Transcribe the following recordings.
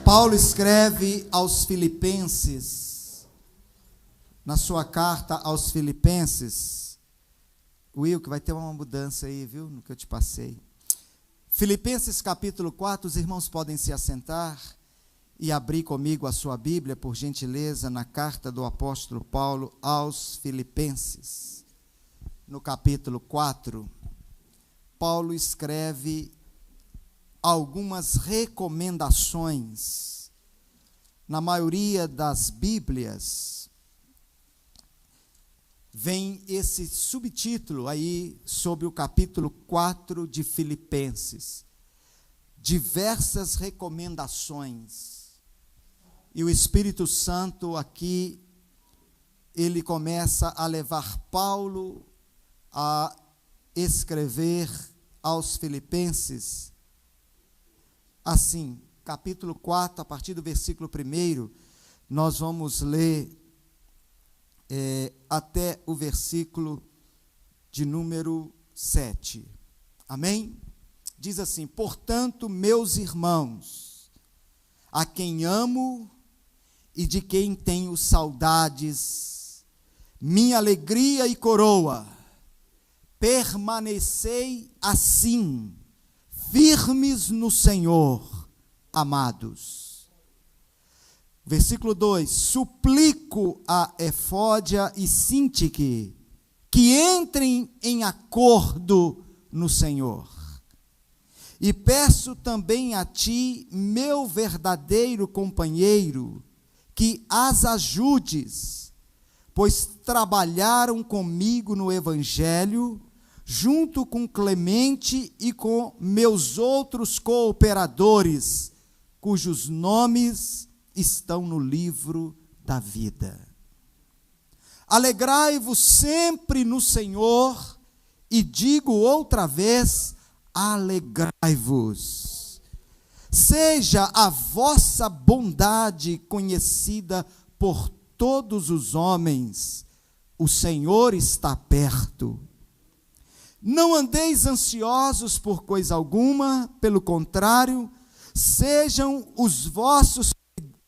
Paulo escreve aos Filipenses, na sua carta aos Filipenses, Will, que vai ter uma mudança aí, viu, no que eu te passei. Filipenses capítulo 4, os irmãos podem se assentar e abrir comigo a sua Bíblia, por gentileza, na carta do apóstolo Paulo aos Filipenses. No capítulo 4, Paulo escreve algumas recomendações. Na maioria das Bíblias, vem esse subtítulo aí sobre o capítulo 4 de Filipenses. Diversas recomendações. E o Espírito Santo aqui, ele começa a levar Paulo a escrever aos Filipenses assim, capítulo 4, a partir do versículo 1, nós vamos ler até o versículo de número 7. Amém? Diz assim: portanto, meus irmãos, a quem amo e de quem tenho saudades, minha alegria e coroa, permanecei assim, firmes no Senhor, amados. Versículo 2: suplico a Efódia e Sintique que entrem em acordo no Senhor. E peço também a ti, meu verdadeiro companheiro, que as ajudes, pois trabalharam comigo no Evangelho, junto com Clemente e com meus outros cooperadores, cujos nomes estão no livro da vida. Alegrai-vos sempre no Senhor, e digo outra vez, alegrai-vos. Seja a vossa bondade conhecida por todos os homens, o Senhor está perto. Não andeis ansiosos por coisa alguma, pelo contrário, sejam os vossos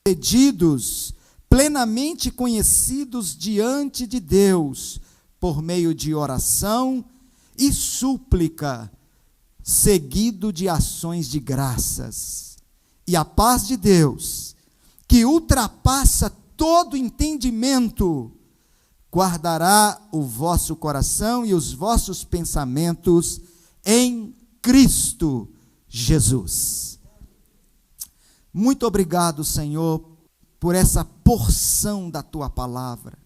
pedidos plenamente conhecidos diante de Deus, por meio de oração e súplica, seguido de ações de graças. E a paz de Deus, que ultrapassa todo entendimento, guardará o vosso coração e os vossos pensamentos em Cristo Jesus. Muito obrigado, Senhor, por essa porção da Tua palavra,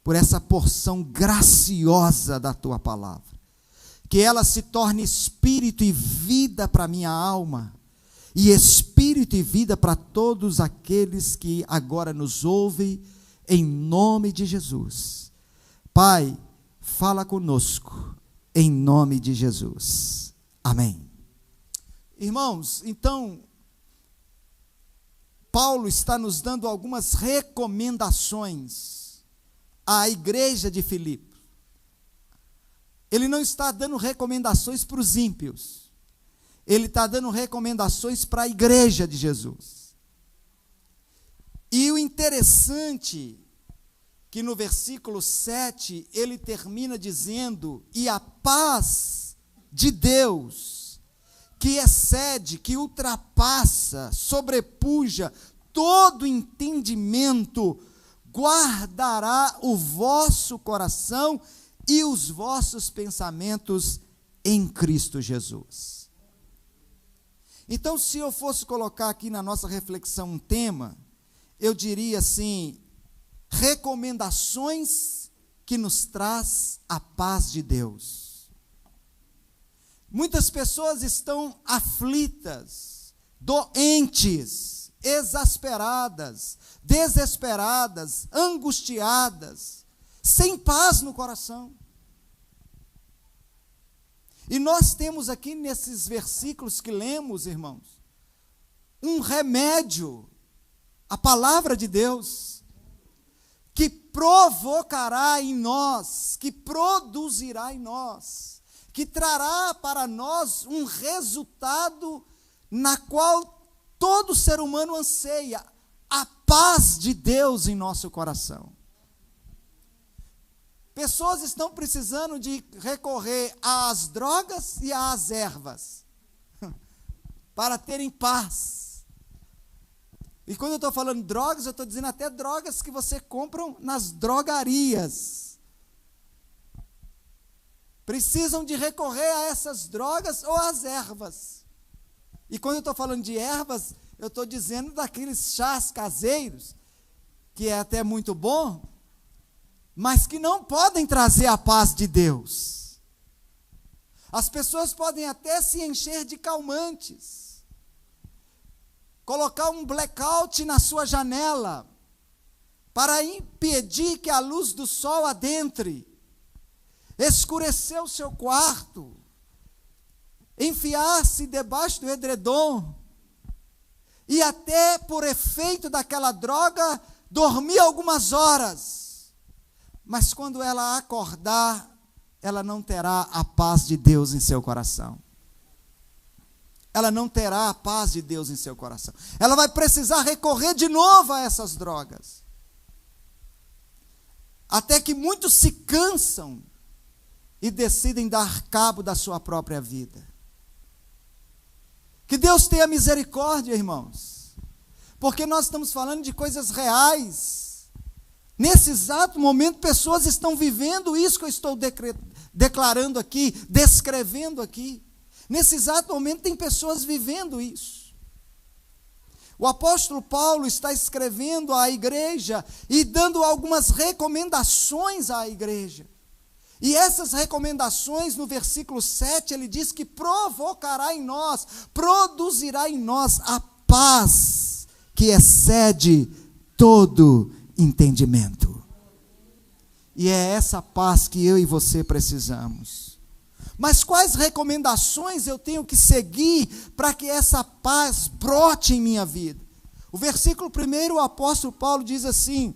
por essa porção graciosa da Tua palavra. Que ela se torne espírito e vida para a minha alma, e espírito e vida para todos aqueles que agora nos ouvem, em nome de Jesus. Pai, fala conosco, em nome de Jesus. Amém. Irmãos, então, Paulo está nos dando algumas recomendações à igreja de Filipe. Ele não está dando recomendações para os ímpios. Ele está dando recomendações para a igreja de Jesus. E o interessante, que no versículo 7, ele termina dizendo, e a paz de Deus, que excede, que ultrapassa, sobrepuja todo entendimento, guardará o vosso coração e os vossos pensamentos em Cristo Jesus. Então, se eu fosse colocar aqui na nossa reflexão um tema, eu diria assim, recomendações que nos traz a paz de Deus. Muitas pessoas estão aflitas, doentes, exasperadas, desesperadas, angustiadas, sem paz no coração. E nós temos aqui nesses versículos que lemos, irmãos, um remédio, a palavra de Deus, que provocará em nós, que produzirá em nós, que trará para nós um resultado na qual todo ser humano anseia a paz de Deus em nosso coração. Pessoas estão precisando de recorrer às drogas e às ervas para terem paz. E quando eu estou falando drogas, eu estou dizendo até drogas que você compra nas drogarias. Precisam de recorrer a essas drogas ou às ervas. E quando eu estou falando de ervas, eu estou dizendo daqueles chás caseiros, que é até muito bom, mas que não podem trazer a paz de Deus. As pessoas podem até se encher de calmantes, colocar um blackout na sua janela, para impedir que a luz do sol adentre, escurecer o seu quarto, enfiar-se debaixo do edredom, e até por efeito daquela droga, dormir algumas horas, mas quando ela acordar, ela não terá a paz de Deus em seu coração. Ela não terá a paz de Deus em seu coração. Ela vai precisar recorrer de novo a essas drogas. Até que muitos se cansam e decidem dar cabo da sua própria vida. Que Deus tenha misericórdia, irmãos, porque nós estamos falando de coisas reais. Nesse exato momento, pessoas estão vivendo isso que eu estou declarando aqui, descrevendo aqui. Nesse exato momento, tem pessoas vivendo isso. O apóstolo Paulo está escrevendo à igreja e dando algumas recomendações à igreja. E essas recomendações, no versículo 7, ele diz que provocará em nós, produzirá em nós a paz que excede todo entendimento. E é essa paz que eu e você precisamos. Mas quais recomendações eu tenho que seguir para que essa paz brote em minha vida? O versículo 1, o apóstolo Paulo diz assim: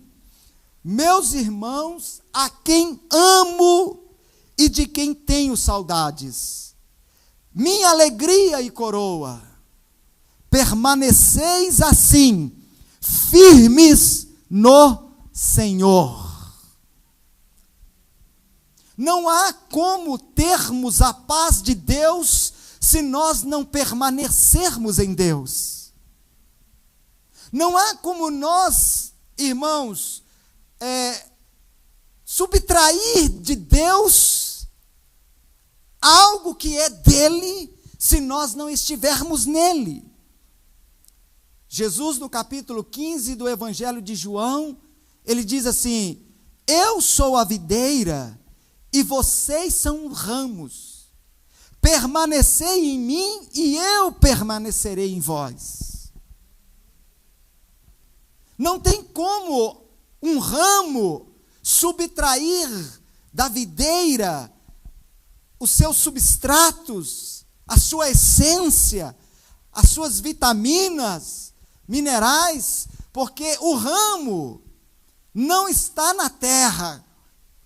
meus irmãos, a quem amo e de quem tenho saudades, minha alegria e coroa, permaneceis assim, firmes no Senhor. Não há como termos a paz de Deus se nós não permanecermos em Deus. Não há como nós, irmãos, subtrair de Deus algo que é dele, se nós não estivermos nele. Jesus, no capítulo 15 do Evangelho de João, ele diz assim: eu sou a videira e vocês são ramos. Permanecei em mim e eu permanecerei em vós. Não tem como um ramo subtrair da videira os seus substratos, a sua essência, as suas vitaminas, minerais, porque o ramo não está na terra.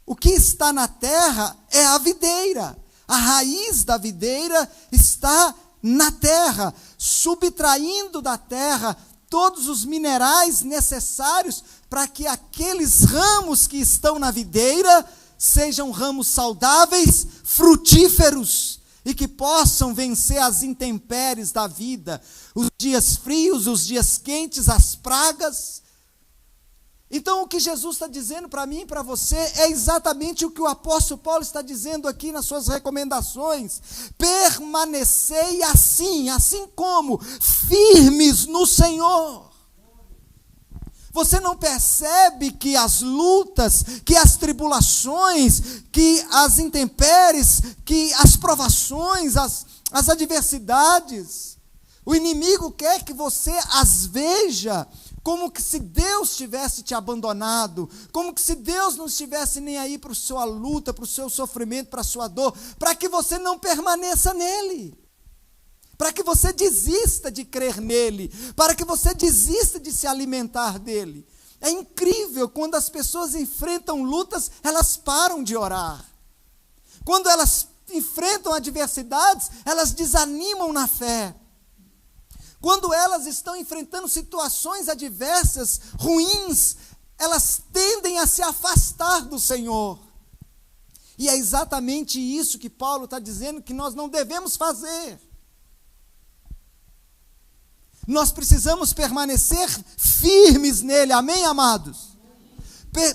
O que está na terra é a videira. A raiz da videira está na terra, subtraindo da terra todos os minerais necessários para que aqueles ramos que estão na videira sejam ramos saudáveis, frutíferos, e que possam vencer as intempéries da vida, os dias frios, os dias quentes, as pragas. Então, o que Jesus está dizendo para mim e para você é exatamente o que o apóstolo Paulo está dizendo aqui nas suas recomendações. Permanecei assim como firmes no Senhor. Você não percebe que as lutas, que as tribulações, que as intempéries, que as provações, as adversidades, o inimigo quer que você as veja como que se Deus tivesse te abandonado, como que se Deus não estivesse nem aí para a sua luta, para o seu sofrimento, para a sua dor, para que você não permaneça nele, para que você desista de crer nele, para que você desista de se alimentar dele. É incrível, quando as pessoas enfrentam lutas, elas param de orar. Quando elas enfrentam adversidades, elas desanimam na fé. Quando elas estão enfrentando situações adversas, ruins, elas tendem a se afastar do Senhor. E é exatamente isso que Paulo está dizendo que nós não devemos fazer. Nós precisamos permanecer firmes nele, amém, amados?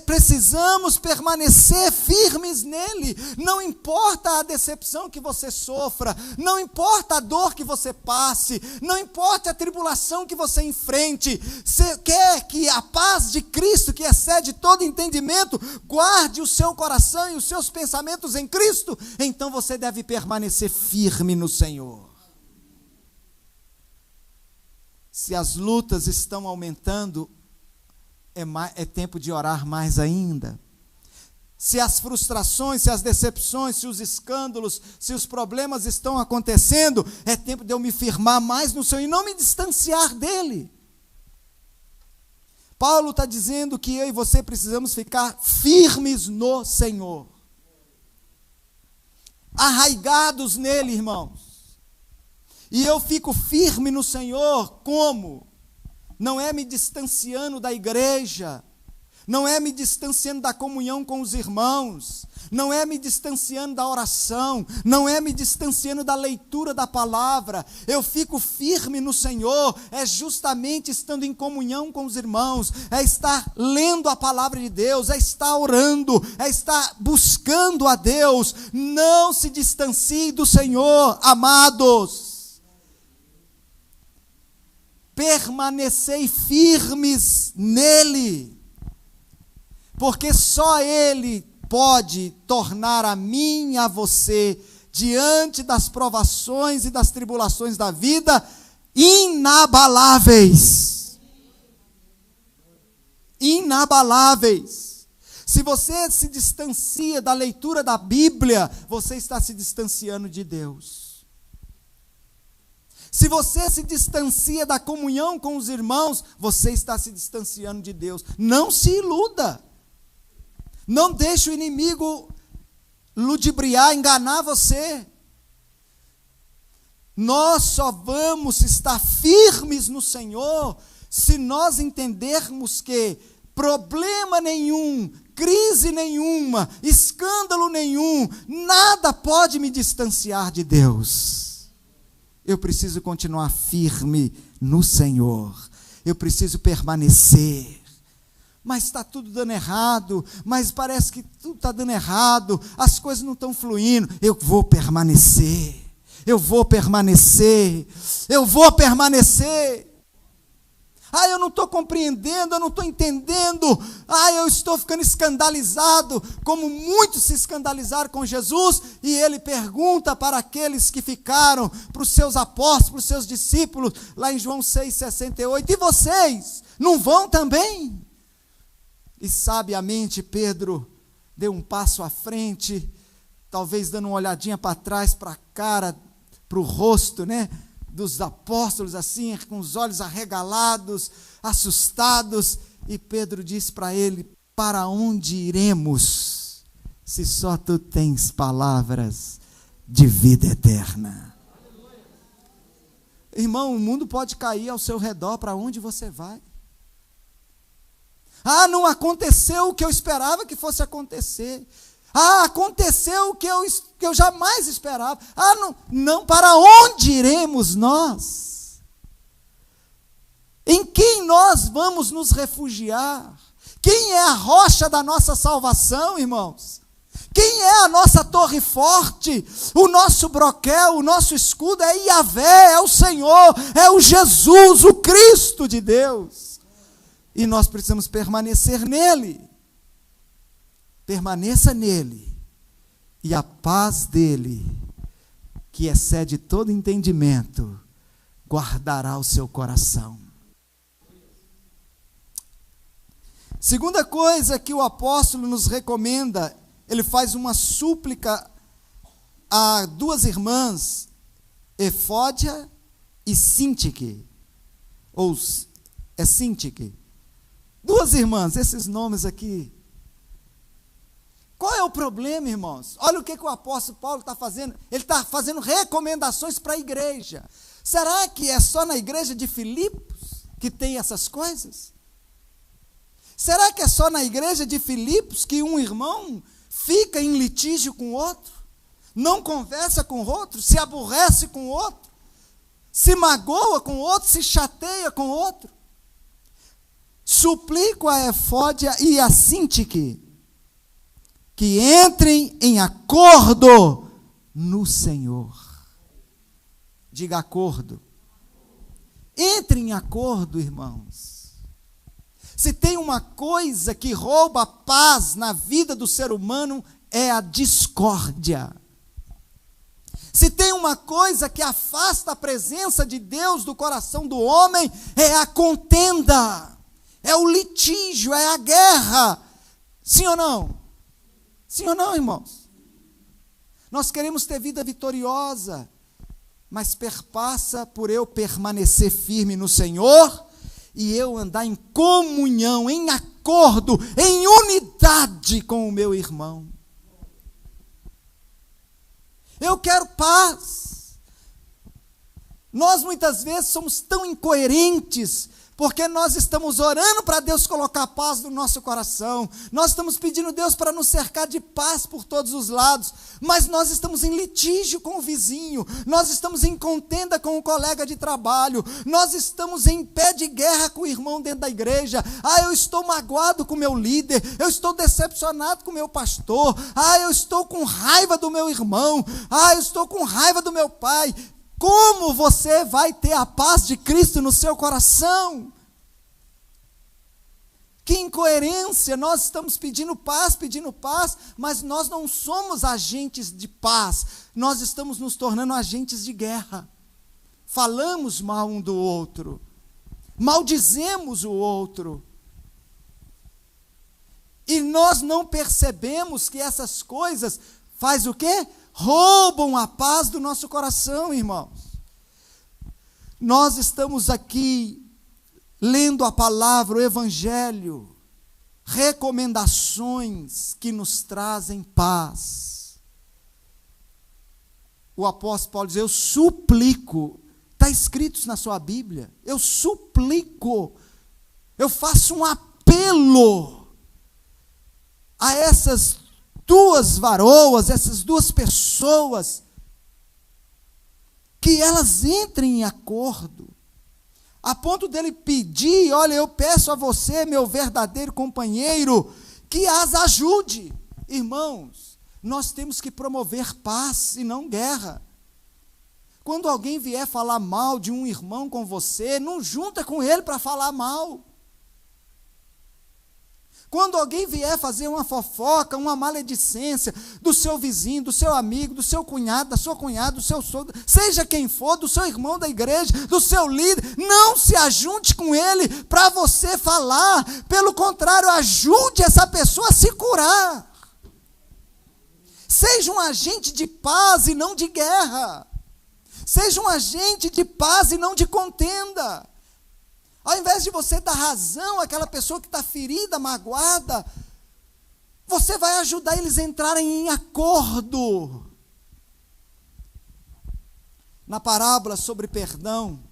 Precisamos permanecer firmes nele, não importa a decepção que você sofra, não importa a dor que você passe, não importa a tribulação que você enfrente, você quer que a paz de Cristo, que excede todo entendimento, guarde o seu coração e os seus pensamentos em Cristo, então você deve permanecer firme no Senhor. Se as lutas estão aumentando, é tempo de orar mais ainda. Se as frustrações, se as decepções, se os escândalos, se os problemas estão acontecendo, é tempo de eu me firmar mais no Senhor e não me distanciar dele. Paulo está dizendo que eu e você precisamos ficar firmes no Senhor, arraigados nele, irmãos. E eu fico firme no Senhor como? Não é me distanciando da igreja, não é me distanciando da comunhão com os irmãos, não é me distanciando da oração, não é me distanciando da leitura da palavra. Eu fico firme no Senhor, é justamente estando em comunhão com os irmãos, é estar lendo a palavra de Deus, é estar orando, é estar buscando a Deus. Não se distancie do Senhor, amados. Permanecei firmes nele, porque só ele pode tornar a mim e a você, diante das provações e das tribulações da vida, inabaláveis. Inabaláveis. Se você se distancia da leitura da Bíblia, você está se distanciando de Deus. Se você se distancia da comunhão com os irmãos, você está se distanciando de Deus. Não se iluda. Não deixe o inimigo ludibriar, enganar você. Nós só vamos estar firmes no Senhor se nós entendermos que problema nenhum, crise nenhuma, escândalo nenhum, nada pode me distanciar de Deus. Eu preciso continuar firme no Senhor. Eu preciso permanecer. Mas está tudo dando errado. Mas parece que tudo está dando errado. As coisas não estão fluindo. Eu vou permanecer. Eu vou permanecer. Eu vou permanecer. Eu não estou compreendendo, eu não estou entendendo. Eu estou ficando escandalizado, como muitos se escandalizaram com Jesus. E ele pergunta para aqueles que ficaram, para os seus apóstolos, para os seus discípulos, lá em João 6,68, e vocês, não vão também? E sabiamente Pedro deu um passo à frente, talvez dando uma olhadinha para trás, para a cara, para o rosto, dos apóstolos, assim, com os olhos arregalados, assustados, e Pedro disse para ele: para onde iremos, se só tu tens palavras de vida eterna? Irmão, o mundo pode cair ao seu redor, para onde você vai? Não aconteceu o que eu esperava que fosse acontecer. Aconteceu o que eu jamais esperava. Não, para onde iremos nós? Em quem nós vamos nos refugiar? Quem é a rocha da nossa salvação, irmãos? Quem é a nossa torre forte? O nosso broquel, o nosso escudo é Yahvé, é o Senhor, é o Jesus, o Cristo de Deus. E nós precisamos permanecer nele. Permaneça nele, e a paz dele, que excede todo entendimento, guardará o seu coração. Segunda coisa que o apóstolo nos recomenda, ele faz uma súplica a duas irmãs, Efódia e Sintique, ou é Sintique, duas irmãs, esses nomes aqui. Qual é o problema, irmãos? Olha o que o apóstolo Paulo está fazendo. Ele está fazendo recomendações para a igreja. Será que é só na igreja de Filipos que tem essas coisas? Será que é só na igreja de Filipos que um irmão fica em litígio com o outro? Não conversa com o outro? Se aborrece com o outro? Se magoa com o outro? Se chateia com o outro? Suplico a Efódia e a Sintique que entrem em acordo no Senhor. Diga acordo. Entre em acordo, irmãos. Se tem uma coisa que rouba a paz na vida do ser humano, é a discórdia. Se tem uma coisa que afasta a presença de Deus do coração do homem, é a contenda, é o litígio, é a guerra. Sim ou não? Sim ou não, irmãos? Nós queremos ter vida vitoriosa, mas perpassa por eu permanecer firme no Senhor e eu andar em comunhão, em acordo, em unidade com o meu irmão. Eu quero paz. Nós muitas vezes somos tão incoerentes, porque nós estamos orando para Deus colocar paz no nosso coração, nós estamos pedindo a Deus para nos cercar de paz por todos os lados, mas nós estamos em litígio com o vizinho, nós estamos em contenda com o colega de trabalho, nós estamos em pé de guerra com o irmão dentro da igreja. Eu estou magoado com o meu líder, eu estou decepcionado com o meu pastor, eu estou com raiva do meu irmão, eu estou com raiva do meu pai. Como você vai ter a paz de Cristo no seu coração? Que incoerência, nós estamos pedindo paz, mas nós não somos agentes de paz, nós estamos nos tornando agentes de guerra. Falamos mal um do outro, maldizemos o outro, e nós não percebemos que essas coisas faz o quê? Roubam a paz do nosso coração, irmãos. Nós estamos aqui lendo a palavra, o evangelho, recomendações que nos trazem paz. O apóstolo Paulo diz: eu suplico, está escrito na sua Bíblia, eu suplico, eu faço um apelo a essas duas varoas, essas duas pessoas, que elas entrem em acordo, a ponto dele pedir: olha, eu peço a você, meu verdadeiro companheiro, que as ajude. Irmãos, nós temos que promover paz e não guerra. Quando alguém vier falar mal de um irmão com você, não junta com ele para falar mal. Quando alguém vier fazer uma fofoca, uma maledicência do seu vizinho, do seu amigo, do seu cunhado, da sua cunhada, do seu sogro, seja quem for, do seu irmão da igreja, do seu líder, não se ajunte com ele para você falar. Pelo contrário, ajude essa pessoa a se curar. Seja um agente de paz e não de guerra. Seja um agente de paz e não de contenda. Ao invés de você dar razão àquela pessoa que está ferida, magoada, você vai ajudar eles a entrarem em acordo. Na parábola sobre perdão,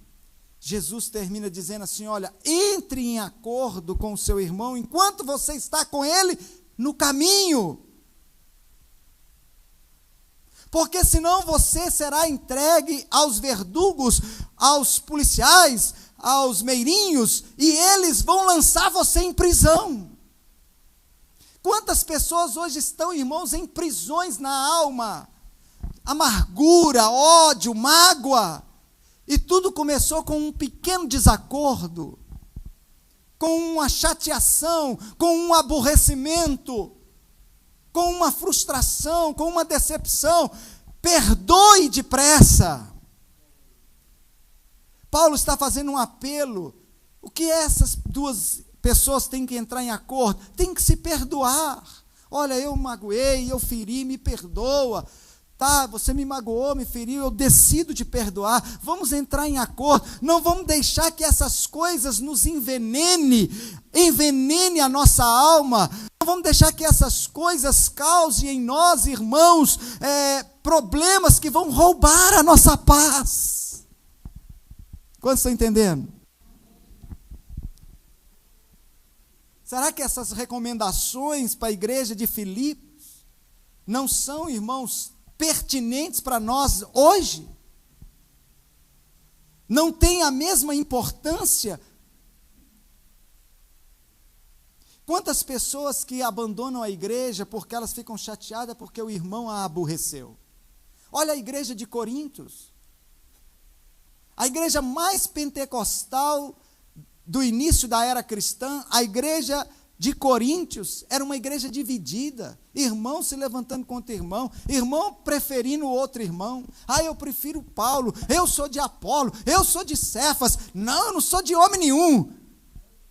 Jesus termina dizendo assim: olha, entre em acordo com o seu irmão enquanto você está com ele no caminho. Porque senão você será entregue aos verdugos, aos policiais, aos meirinhos, e eles vão lançar você em prisão. Quantas pessoas hoje estão, irmãos, em prisões na alma? Amargura, ódio, mágoa. E tudo começou com um pequeno desacordo, com uma chateação, com um aborrecimento, com uma frustração, com uma decepção. Perdoe depressa. Paulo está fazendo um apelo. O que essas duas pessoas têm que entrar em acordo? Tem que se perdoar. Olha, eu magoei, eu feri, me perdoa. Tá, você me magoou, me feriu, eu decido te perdoar. Vamos entrar em acordo. Não vamos deixar que essas coisas nos envenene a nossa alma. Não vamos deixar que essas coisas causem em nós, irmãos, problemas que vão roubar a nossa paz. Quantos estão entendendo? Será que essas recomendações para a igreja de Filipos não são, irmãos, pertinentes para nós hoje? Não tem a mesma importância? Quantas pessoas que abandonam a igreja porque elas ficam chateadas porque o irmão a aborreceu? Olha a igreja de Corintos, a igreja mais pentecostal do início da era cristã. A igreja de Coríntios era uma igreja dividida, irmão se levantando contra irmão preferindo o outro irmão. Eu prefiro Paulo, eu sou de Apolo, eu sou de Cefas. Não, eu não sou de homem nenhum,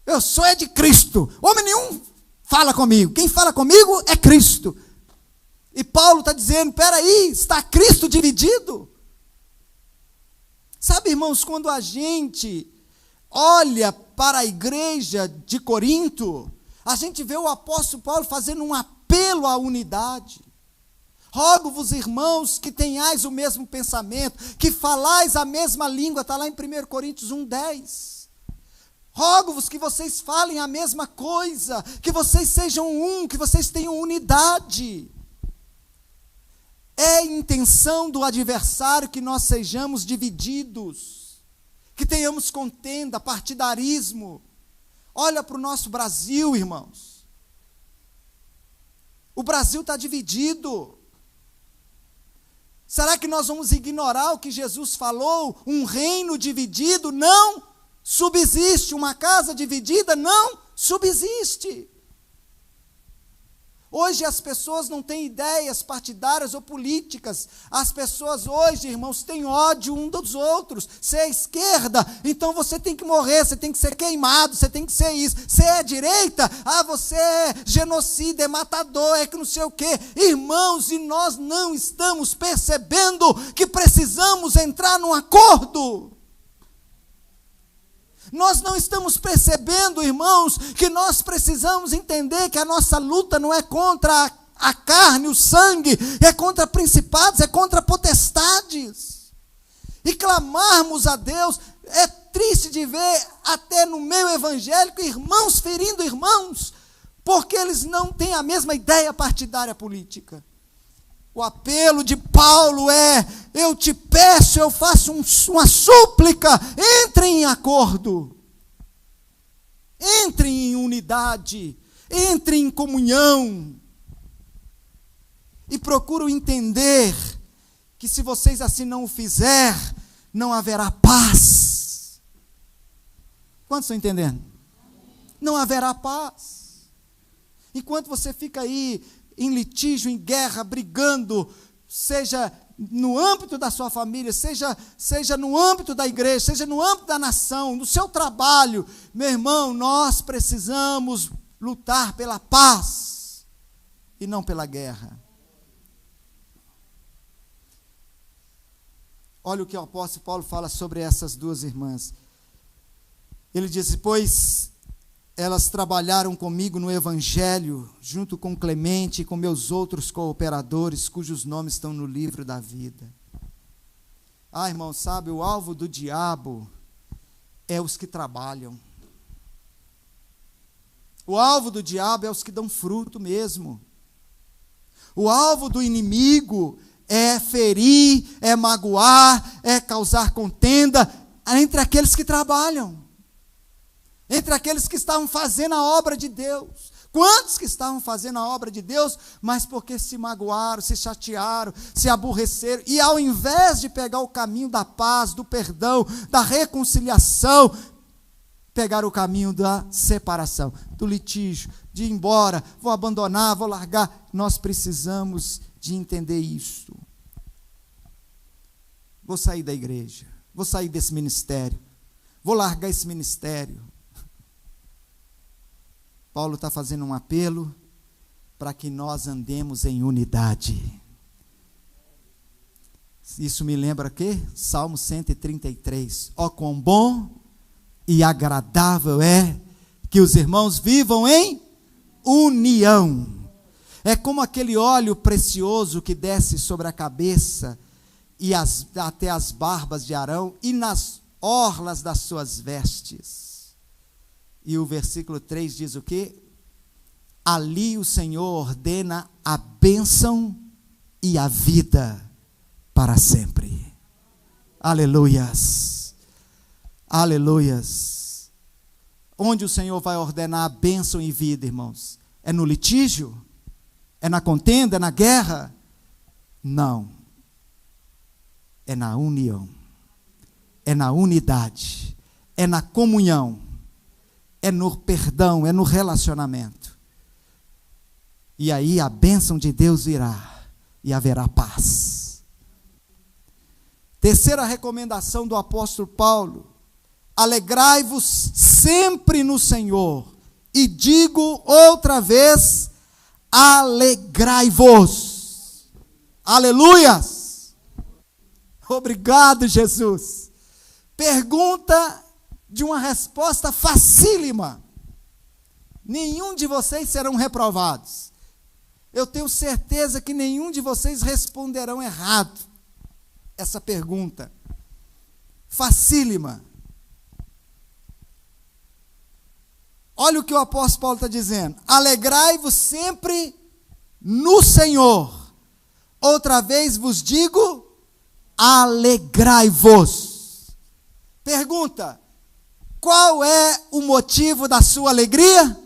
eu sou de Cristo. Homem nenhum fala comigo, quem fala comigo é Cristo. E Paulo está dizendo, peraí, está Cristo dividido? Sabe, irmãos, quando a gente olha para a igreja de Corinto, a gente vê o apóstolo Paulo fazendo um apelo à unidade. Rogo-vos, irmãos, que tenhais o mesmo pensamento, que falais a mesma língua, está lá em 1 Coríntios 1:10. Rogo-vos que vocês falem a mesma coisa, que vocês sejam um, que vocês tenham unidade. É intenção do adversário que nós sejamos divididos, que tenhamos contenda, partidarismo. Olha para o nosso Brasil, irmãos. O Brasil está dividido. Será que nós vamos ignorar o que Jesus falou? Um reino dividido não subsiste. Uma casa dividida não subsiste. Hoje as pessoas não têm ideias partidárias ou políticas. As pessoas hoje, irmãos, têm ódio um dos outros. Você é esquerda, então você tem que morrer, você tem que ser queimado, você tem que ser isso. Você é direita, você é genocida, é matador, é que não sei o quê. Irmãos, e nós não estamos percebendo que precisamos entrar num acordo. Nós não estamos percebendo, irmãos, que nós precisamos entender que a nossa luta não é contra a carne, o sangue, é contra principados, é contra potestades. E clamarmos a Deus. É triste de ver até no meio evangélico irmãos ferindo irmãos, porque eles não têm a mesma ideia partidária política. O apelo de Paulo é: eu te peço, eu faço uma súplica, entrem em acordo, entrem em unidade, entrem em comunhão, e procuram entender que se vocês assim não o fizer, não haverá paz. Quantos estão entendendo? Não haverá paz. Enquanto você fica aí em litígio, em guerra, brigando, seja no âmbito da sua família, seja no âmbito da igreja, seja no âmbito da nação, no seu trabalho, meu irmão, nós precisamos lutar pela paz e não pela guerra. Olha o que o apóstolo Paulo fala sobre essas duas irmãs. Ele diz: pois elas trabalharam comigo no Evangelho, junto com Clemente e com meus outros cooperadores, cujos nomes estão no livro da vida. Irmão, sabe, o alvo do diabo é os que trabalham. O alvo do diabo é os que dão fruto mesmo. O alvo do inimigo é ferir, é magoar, é causar contenda entre aqueles que trabalham. Entre aqueles que estavam fazendo a obra de Deus. Quantos que estavam fazendo a obra de Deus, mas porque se magoaram, se chatearam, se aborreceram, e ao invés de pegar o caminho da paz, do perdão, da reconciliação, pegaram o caminho da separação, do litígio, de ir embora, vou abandonar, vou largar. Nós precisamos de entender isso. Vou sair da igreja, vou sair desse ministério, vou largar esse ministério. Paulo está fazendo um apelo para que nós andemos em unidade. Isso me lembra o quê? Salmo 133. Ó, quão bom e agradável é que os irmãos vivam em união. É como aquele óleo precioso que desce sobre a cabeça e até as barbas de Arão e nas orlas das suas vestes. E o versículo 3 diz o quê? Ali o Senhor ordena a bênção e a vida para sempre. Aleluias. Aleluias. Onde o Senhor vai ordenar a bênção e vida, irmãos? É no litígio? É na contenda? É na guerra? Não. É na união. É na unidade. É na comunhão. É no perdão. É no relacionamento. E aí a bênção de Deus virá. E haverá paz. Terceira recomendação do apóstolo Paulo: alegrai-vos sempre no Senhor. E digo outra vez, alegrai-vos. Aleluias. Obrigado, Jesus. Pergunta de uma resposta facílima. Nenhum de vocês serão reprovados. Eu tenho certeza que nenhum de vocês responderão errado essa pergunta. Facílima. Olha o que o apóstolo Paulo está dizendo. Alegrai-vos sempre no Senhor. Outra vez vos digo, alegrai-vos. Pergunta: qual é o motivo da sua alegria?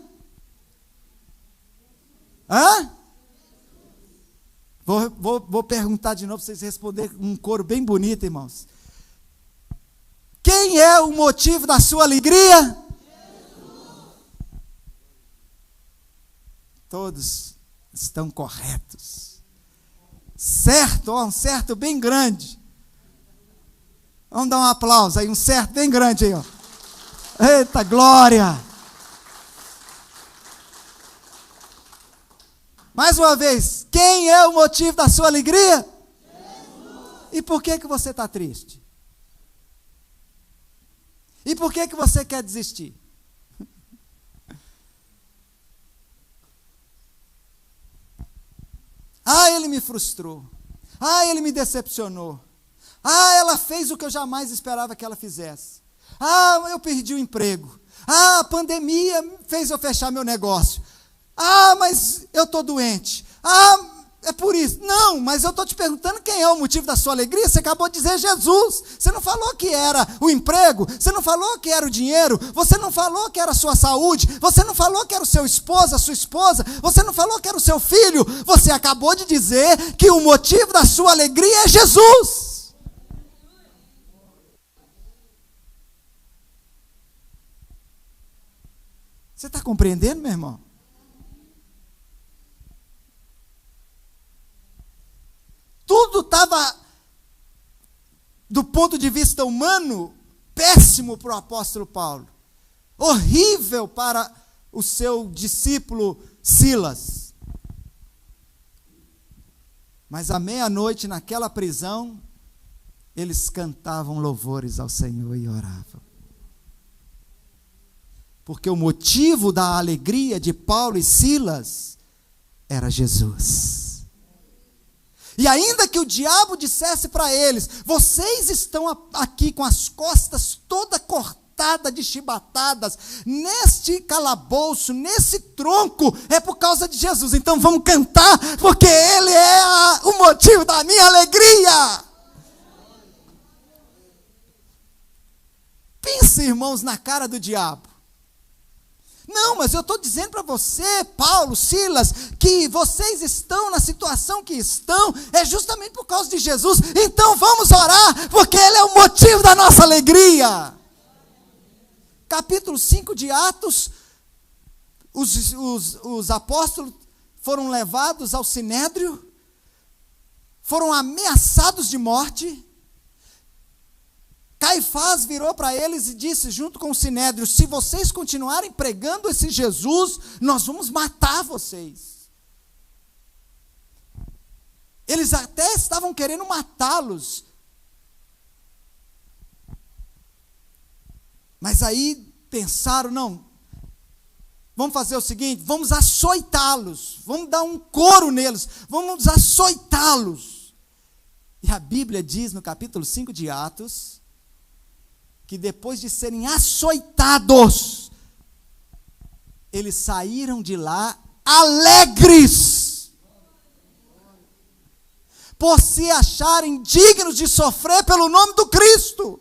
Hã? Vou perguntar de novo para vocês responderem um coro bem bonito, irmãos. Quem é o motivo da sua alegria? Jesus. Todos estão corretos. Certo, ó, um certo bem grande. Vamos dar um aplauso aí, um certo bem grande aí, ó. Eita glória! Mais uma vez, quem é o motivo da sua alegria? Jesus. E por que você está triste? E por que você quer desistir? Ah, ele me frustrou. Ah, ele me decepcionou. Ah, ela fez o que eu jamais esperava que ela fizesse. Ah, eu perdi o emprego. Ah, a pandemia fez eu fechar meu negócio. Ah, mas eu estou doente. Ah, é por isso. Não, mas eu estou te perguntando quem é o motivo da sua alegria. Você acabou de dizer Jesus. Você não falou que era o emprego. Você não falou que era o dinheiro. Você não falou que era a sua saúde. Você não falou que era o seu esposo, a sua esposa. Você não falou que era o seu filho. Você acabou de dizer que o motivo da sua alegria é Jesus. Você está compreendendo, meu irmão? Tudo estava, do ponto de vista humano, péssimo para o apóstolo Paulo. Horrível para o seu discípulo Silas. Mas à meia-noite, naquela prisão, eles cantavam louvores ao Senhor e oravam. Porque o motivo da alegria de Paulo e Silas era Jesus. E ainda que o diabo dissesse para eles: vocês estão aqui com as costas toda cortada de chibatadas, neste calabouço, nesse tronco, é por causa de Jesus. Então vamos cantar, porque Ele é o motivo da minha alegria. Pense, irmãos, na cara do diabo. Não, mas eu estou dizendo para você, Paulo, Silas, que vocês estão na situação que estão, é justamente por causa de Jesus. Então vamos orar, porque Ele é o motivo da nossa alegria. Capítulo 5 de Atos, os apóstolos foram levados ao sinédrio, foram ameaçados de morte. Caifás virou para eles e disse, junto com o sinédrio: se vocês continuarem pregando esse Jesus, nós vamos matar vocês. Eles até estavam querendo matá-los. Mas aí pensaram, não, vamos fazer o seguinte, vamos açoitá-los, vamos dar um couro neles, vamos açoitá-los. E a Bíblia diz no capítulo 5 de Atos, que depois de serem açoitados, eles saíram de lá alegres, por se acharem dignos de sofrer pelo nome do Cristo.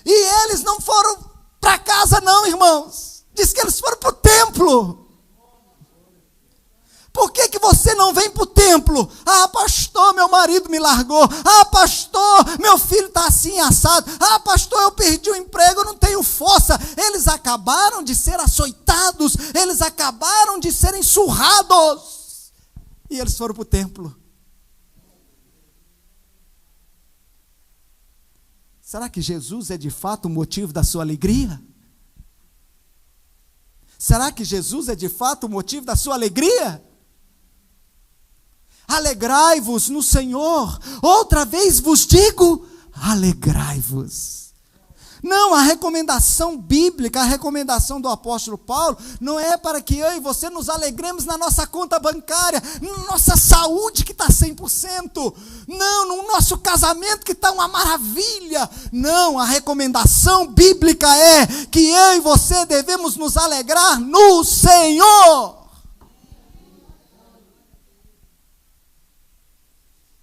E eles não foram para casa não, irmãos. Diz que eles foram para o templo. Por que você não vem para o templo? Ah, pastor, meu marido me largou. Ah, pastor, meu filho está assim assado. Ah, pastor, eu perdi o emprego, eu não tenho força. Eles acabaram de ser açoitados. Eles acabaram de serem surrados. E eles foram para o templo. Será que Jesus é de fato o motivo da sua alegria? Será que Jesus é de fato o motivo da sua alegria? Alegrai-vos no Senhor. Outra vez vos digo, alegrai-vos. Não, a recomendação bíblica, a recomendação do apóstolo Paulo, não é para que eu e você nos alegremos na nossa conta bancária, na nossa saúde que está 100%, não, no nosso casamento que está uma maravilha. Não, a recomendação bíblica é que eu e você devemos nos alegrar no Senhor.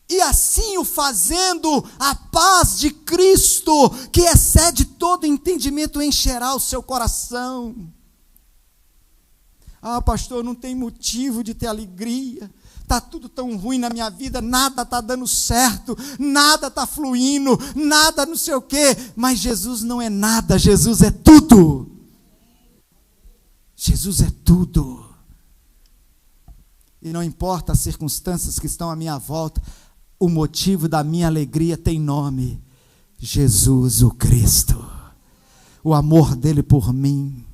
E assim o fazendo, a paz de Cristo, que excede todo entendimento, encherá o seu coração. Ah, pastor, eu não tenho motivo de ter alegria. Está tudo tão ruim na minha vida, nada está dando certo, nada está fluindo, nada não sei o quê. Mas Jesus não é nada, Jesus é tudo. Jesus é tudo. E não importa as circunstâncias que estão à minha volta, o motivo da minha alegria tem nome: Jesus o Cristo. O amor dele por mim,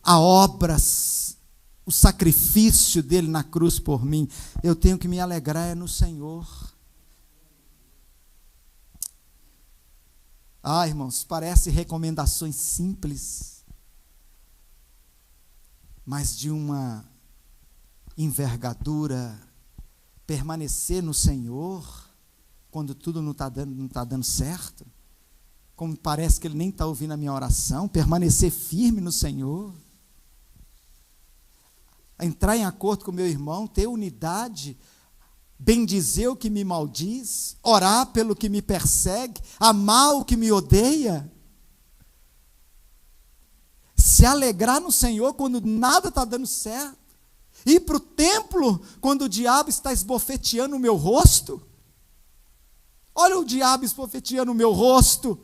a obra, o sacrifício dele na cruz por mim. Eu tenho que me alegrar no Senhor. Ah, irmãos, parece recomendações simples, mas de uma envergadura. Permanecer no Senhor, quando tudo não está dando certo, como parece que Ele nem está ouvindo a minha oração, permanecer firme no Senhor, entrar em acordo com o meu irmão, ter unidade, bendizer o que me maldiz, orar pelo que me persegue, amar o que me odeia, se alegrar no Senhor quando nada está dando certo, ir para o templo quando o diabo está esbofeteando o meu rosto. Olha o diabo esbofeteando o meu rosto.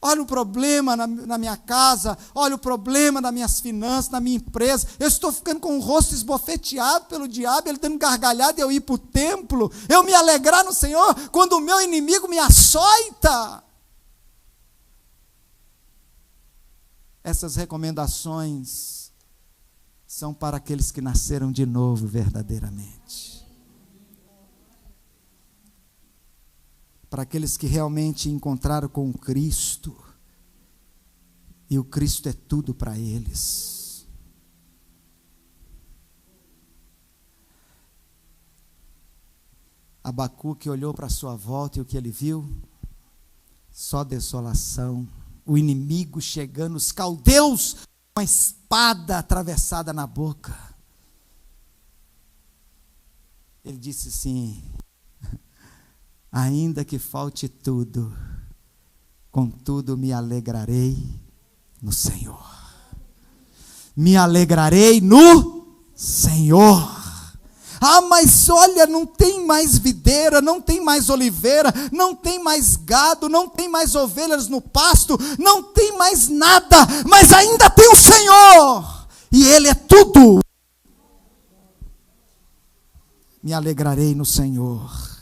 Olha o problema na minha casa. Olha o problema nas minhas finanças, na minha empresa. Eu estou ficando com o rosto esbofeteado pelo diabo, ele dando gargalhada, e eu ir para o templo. Eu me alegrar no Senhor quando o meu inimigo me açoita. Essas recomendações são para aqueles que nasceram de novo verdadeiramente. Para aqueles que realmente encontraram com o Cristo. E o Cristo é tudo para eles. Abacuque olhou para a sua volta e o que ele viu? Só desolação. O inimigo chegando, os caldeus, uma espada atravessada na boca. Ele disse assim: ainda que falte tudo, contudo me alegrarei no Senhor. Me alegrarei no Senhor. Ah, mas olha, não tem mais videira, não tem mais oliveira, não tem mais gado, não tem mais ovelhas no pasto, não tem mais nada, mas ainda tem o Senhor, e Ele é tudo. Me alegrarei no Senhor.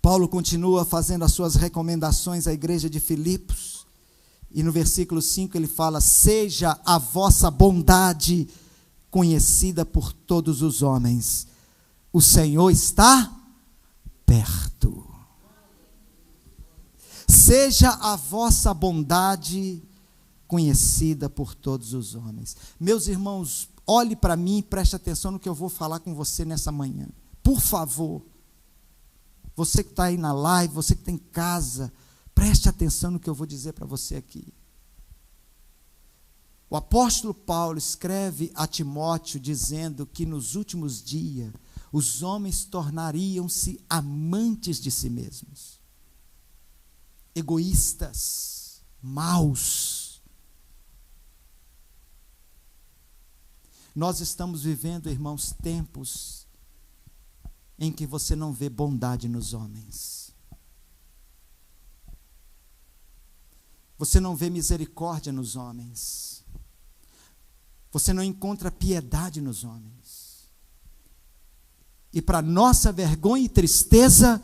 Paulo continua fazendo as suas recomendações à igreja de Filipos. E no versículo 5 ele fala: seja a vossa bondade conhecida por todos os homens. O Senhor está perto. Seja a vossa bondade conhecida por todos os homens. Meus irmãos, olhe para mim e preste atenção no que eu vou falar com você nessa manhã. Por favor, você que está aí na live, você que está em casa, preste atenção no que eu vou dizer para você aqui. O apóstolo Paulo escreve a Timóteo dizendo que nos últimos dias os homens tornariam-se amantes de si mesmos, egoístas, maus. Nós estamos vivendo, irmãos, tempos em que você não vê bondade nos homens. Você não vê misericórdia nos homens. Você não encontra piedade nos homens. E para nossa vergonha e tristeza,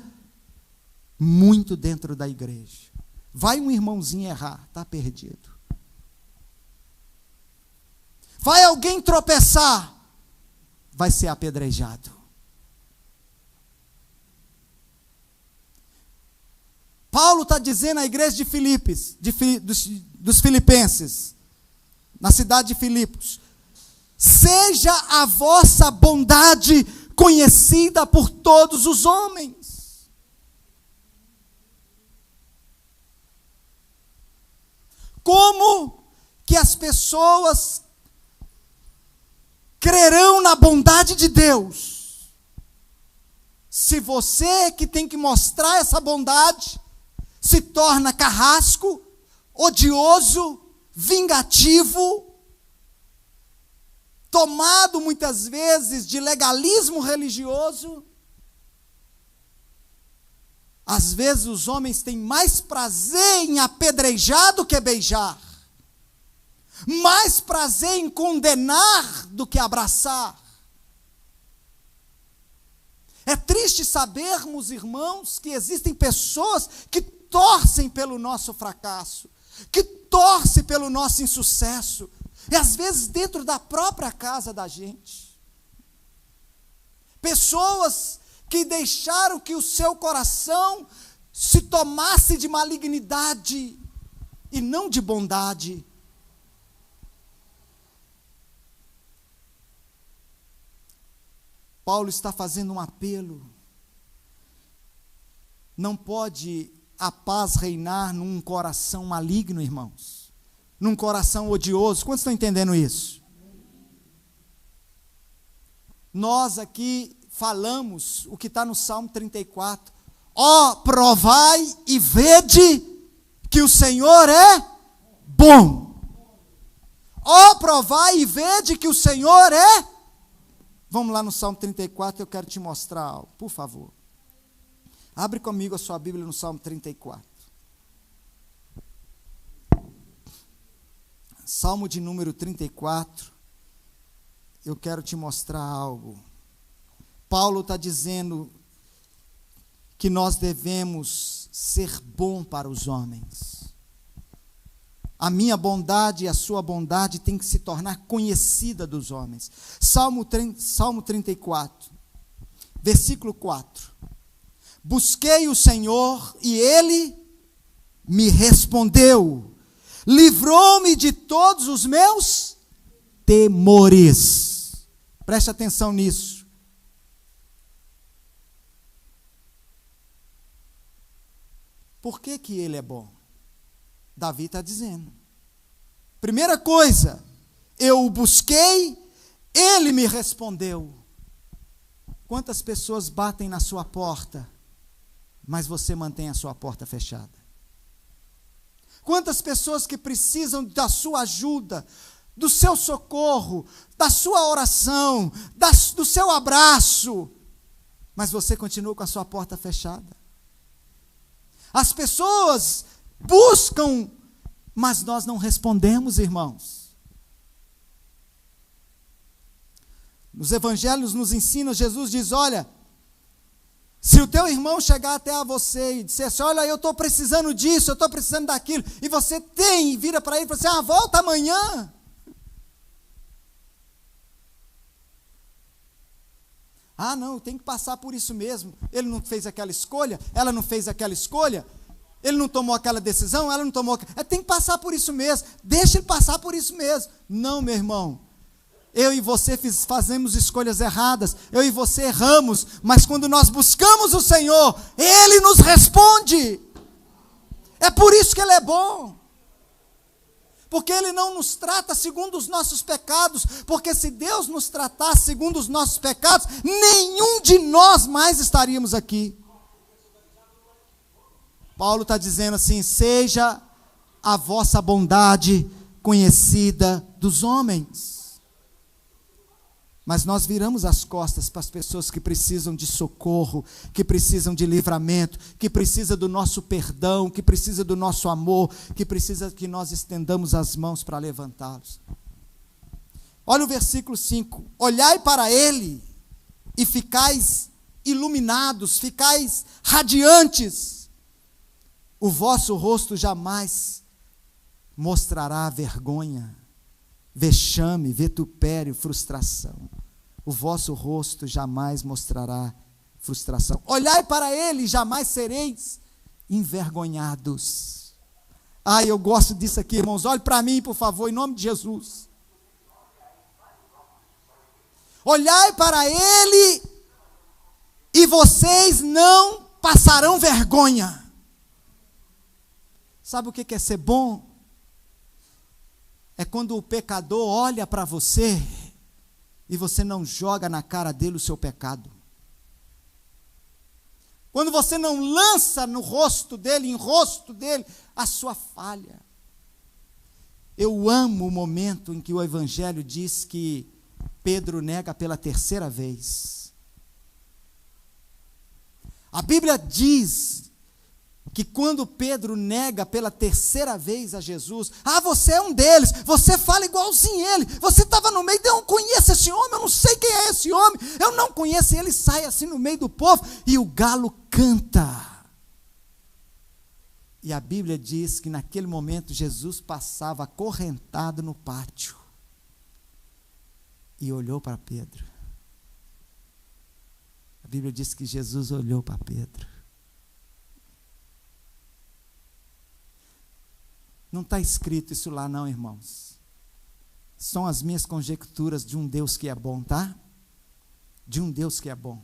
muito dentro da igreja. Vai um irmãozinho errar, está perdido. Vai alguém tropeçar, vai ser apedrejado. Paulo está dizendo à igreja de Filipos, dos filipenses, na cidade de Filipos: seja a vossa bondade conhecida por todos os homens. Como que as pessoas crerão na bondade de Deus, se você que tem que mostrar essa bondade se torna carrasco, odioso, vingativo, tomado muitas vezes de legalismo religioso? Às vezes os homens têm mais prazer em apedrejar do que beijar, mais prazer em condenar do que abraçar. É triste sabermos, irmãos, que existem pessoas que torcem pelo nosso fracasso, que torcem pelo nosso insucesso, e às vezes dentro da própria casa da gente. Pessoas que deixaram que o seu coração se tomasse de malignidade e não de bondade. Paulo está fazendo um apelo. Não pode a paz reinar num coração maligno, irmãos, num coração odioso. Quantos estão entendendo isso? Nós aqui falamos o que está no Salmo 34. Ó, provai e vede que o Senhor é bom. Ó, provai e vede que o Senhor é. Vamos lá no Salmo 34, eu quero te mostrar algo, por favor. Abre comigo a sua Bíblia no Salmo 34. Salmo de número 34, eu quero te mostrar algo. Paulo está dizendo que nós devemos ser bom para os homens. A minha bondade e a sua bondade tem que se tornar conhecida dos homens. Salmo 34, versículo 4. Busquei o Senhor e Ele me respondeu. Livrou-me de todos os meus temores. Preste atenção nisso. Por que que Ele é bom? Davi está dizendo. Primeira coisa, eu o busquei, Ele me respondeu. Quantas pessoas batem na sua porta, mas você mantém a sua porta fechada? Quantas pessoas que precisam da sua ajuda, do seu socorro, da sua oração, do seu abraço, mas você continua com a sua porta fechada? As pessoas buscam, mas nós não respondemos, irmãos. Nos evangelhos nos ensina, Jesus diz: olha, se o teu irmão chegar até a você e disser assim: olha, eu estou precisando disso, eu estou precisando daquilo, e você tem, e vira para ele e fala assim: volta amanhã. Ah, não, tem que passar por isso mesmo. Ele não fez aquela escolha, ela não fez aquela escolha, ele não tomou aquela decisão, ela não tomou. Tem que passar por isso mesmo. Deixa ele passar por isso mesmo. Não, meu irmão. Eu e você fazemos escolhas erradas. Eu e você erramos. Mas quando nós buscamos o Senhor, Ele nos responde. É por isso que Ele é bom. Porque Ele não nos trata segundo os nossos pecados. Porque se Deus nos tratasse segundo os nossos pecados, nenhum de nós mais estaríamos aqui. Paulo está dizendo assim: seja a vossa bondade conhecida dos homens. Mas nós viramos as costas para as pessoas que precisam de socorro, que precisam de livramento, que precisam do nosso perdão, que precisam do nosso amor, que precisam que nós estendamos as mãos para levantá-los. Olha o versículo 5: olhai para ele e ficais iluminados, ficais radiantes, o vosso rosto jamais mostrará vergonha, vexame, vitupério, frustração. O vosso rosto jamais mostrará frustração. Olhai para ele e jamais sereis envergonhados. Ai, eu gosto disso aqui, irmãos. Olhe para mim, por favor, em nome de Jesus. Olhai para ele e vocês não passarão vergonha. Sabe o que é ser bom? É quando o pecador olha para você e você não joga na cara dele o seu pecado. Quando você não lança no rosto dele, em rosto dele, a sua falha. Eu amo o momento em que o Evangelho diz que Pedro nega pela terceira vez. A Bíblia diz que quando Pedro nega pela terceira vez a Jesus, você é um deles, você fala igualzinho ele, você estava no meio, eu não conheço esse homem, eu não sei quem é esse homem, eu não conheço, e ele sai assim no meio do povo, e o galo canta. E a Bíblia diz que naquele momento Jesus passava acorrentado no pátio, e olhou para Pedro. A Bíblia diz que Jesus olhou para Pedro. Não está escrito isso lá não, irmãos. São as minhas conjecturas de um Deus que é bom, tá? De um Deus que é bom.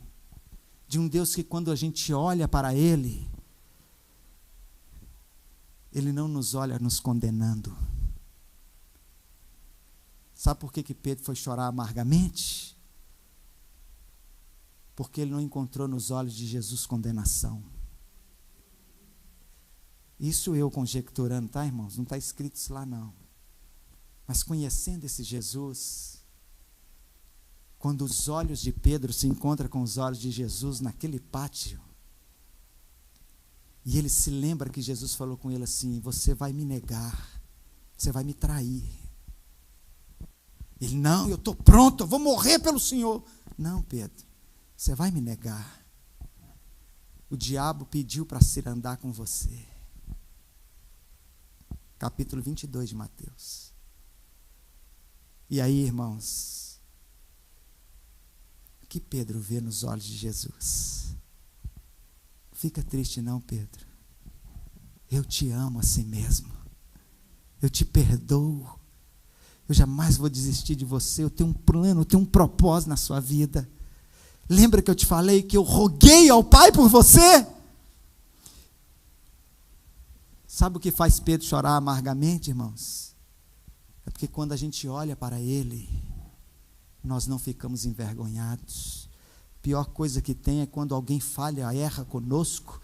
De um Deus que quando a gente olha para Ele, Ele não nos olha nos condenando. Sabe por que Pedro foi chorar amargamente? Porque ele não encontrou nos olhos de Jesus condenação. Isso eu conjecturando, tá, irmãos? Não está escrito isso lá, não. Mas conhecendo esse Jesus, quando os olhos de Pedro se encontram com os olhos de Jesus naquele pátio, e ele se lembra que Jesus falou com ele assim: você vai me negar, você vai me trair. Ele: não, eu estou pronto, eu vou morrer pelo Senhor. Não, Pedro, você vai me negar. O diabo pediu para se andar com você. Capítulo 22 de Mateus. E aí, irmãos, o que Pedro vê nos olhos de Jesus? Fica triste não, Pedro. Eu te amo assim mesmo. Eu te perdoo. Eu jamais vou desistir de você. Eu tenho um plano, eu tenho um propósito na sua vida. Lembra que eu te falei que eu roguei ao Pai por você? Sabe o que faz Pedro chorar amargamente, irmãos? É porque quando a gente olha para Ele, nós não ficamos envergonhados. A pior coisa que tem é quando alguém falha, erra conosco,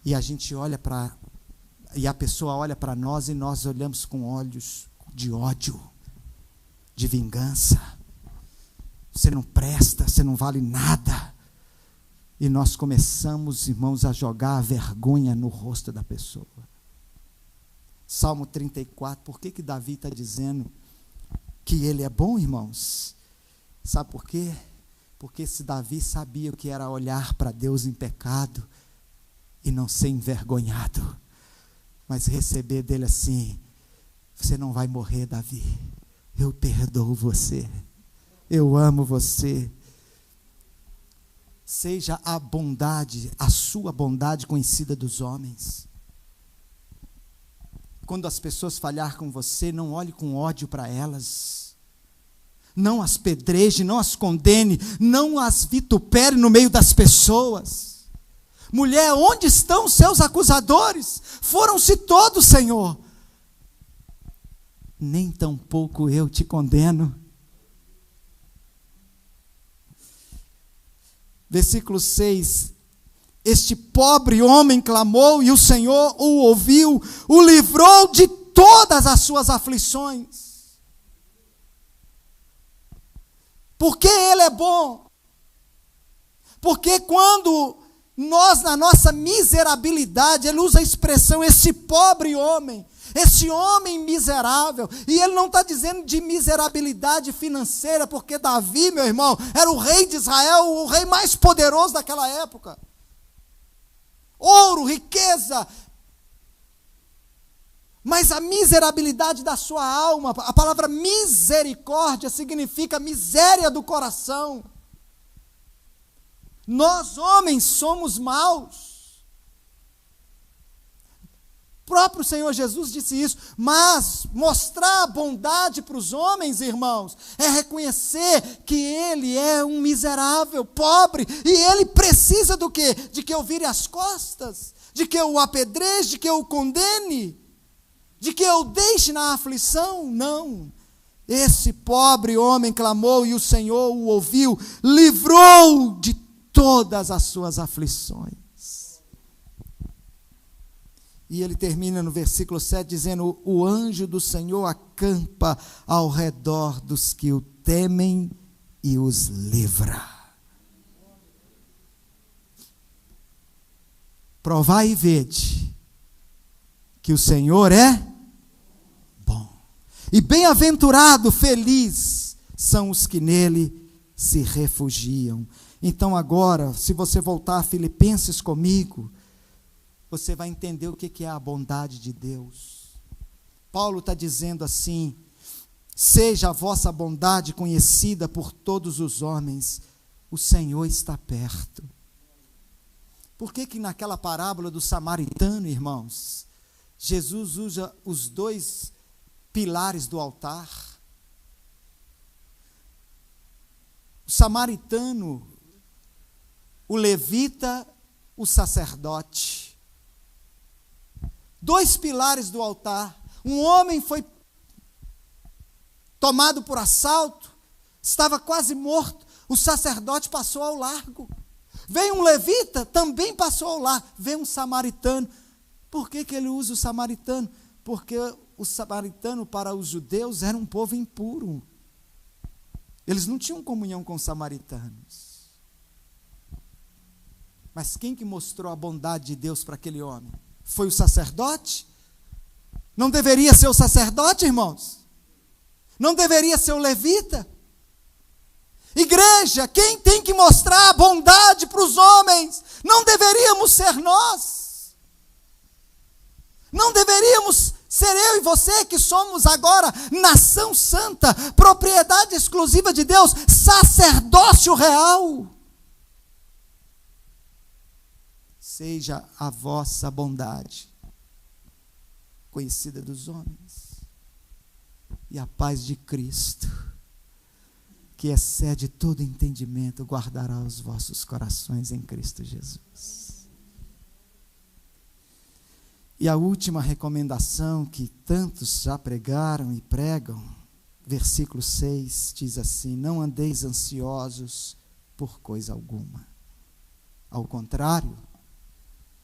e a gente olha para, e a pessoa olha para nós e nós olhamos com olhos de ódio, de vingança. Você não presta, você não vale nada. E nós começamos, irmãos, a jogar a vergonha no rosto da pessoa. Salmo 34, por que Davi está dizendo que ele é bom, irmãos? Sabe por quê? Porque se Davi sabia o que era olhar para Deus em pecado e não ser envergonhado, mas receber dele assim: você não vai morrer, Davi, eu perdoo você, eu amo você. Seja a bondade, a sua bondade conhecida dos homens. Quando as pessoas falhar com você, não olhe com ódio para elas. Não as pedreje, não as condene, não as vitupere no meio das pessoas. Mulher, onde estão os seus acusadores? Foram-se todos, Senhor. Nem tampouco eu te condeno. Versículo 6. Este pobre homem clamou e o Senhor o ouviu, o livrou de todas as suas aflições. Porque Ele é bom. Porque quando nós, na nossa miserabilidade, Ele usa a expressão, esse pobre homem, esse homem miserável, e Ele não está dizendo de miserabilidade financeira, porque Davi, meu irmão, era o rei de Israel, o rei mais poderoso daquela época. Ouro, riqueza, mas a miserabilidade da sua alma, a palavra misericórdia significa miséria do coração. Nós, homens, somos maus. O próprio Senhor Jesus disse isso, mas mostrar a bondade para os homens, irmãos, é reconhecer que ele é um miserável, pobre, e ele precisa do quê? De que eu vire as costas, de que eu o apedreje, de que eu o condene, de que eu o deixe na aflição? Não. Esse pobre homem clamou e o Senhor o ouviu, livrou de todas as suas aflições. E ele termina no versículo 7 dizendo, o anjo do Senhor acampa ao redor dos que o temem e os livra. Provai e vede que o Senhor é bom. E bem-aventurado, feliz são os que nele se refugiam. Então agora, se você voltar a Filipenses comigo, você vai entender o que é a bondade de Deus. Paulo está dizendo assim, seja a vossa bondade conhecida por todos os homens, o Senhor está perto. Por que naquela parábola do samaritano, irmãos, Jesus usa os dois pilares do altar? O samaritano, o levita, o sacerdote. Dois pilares do altar. Um homem foi tomado por assalto, estava quase morto, o sacerdote passou ao largo. Veio um levita, também passou ao largo. Veio um samaritano. Por que ele usa o samaritano? Porque o samaritano para os judeus era um povo impuro. Eles não tinham comunhão com os samaritanos. Mas quem que mostrou a bondade de Deus para aquele homem? Foi o sacerdote? Não deveria ser o sacerdote, irmãos? Não deveria ser o levita? Igreja, quem tem que mostrar a bondade para os homens? Não deveríamos ser nós? Não deveríamos ser eu e você que somos agora nação santa, propriedade exclusiva de Deus, sacerdócio real? Seja a vossa bondade conhecida dos homens, e a paz de Cristo, que excede todo entendimento, guardará os vossos corações em Cristo Jesus. E a última recomendação que tantos já pregaram e pregam, versículo 6, diz assim, não andeis ansiosos por coisa alguma. Ao contrário,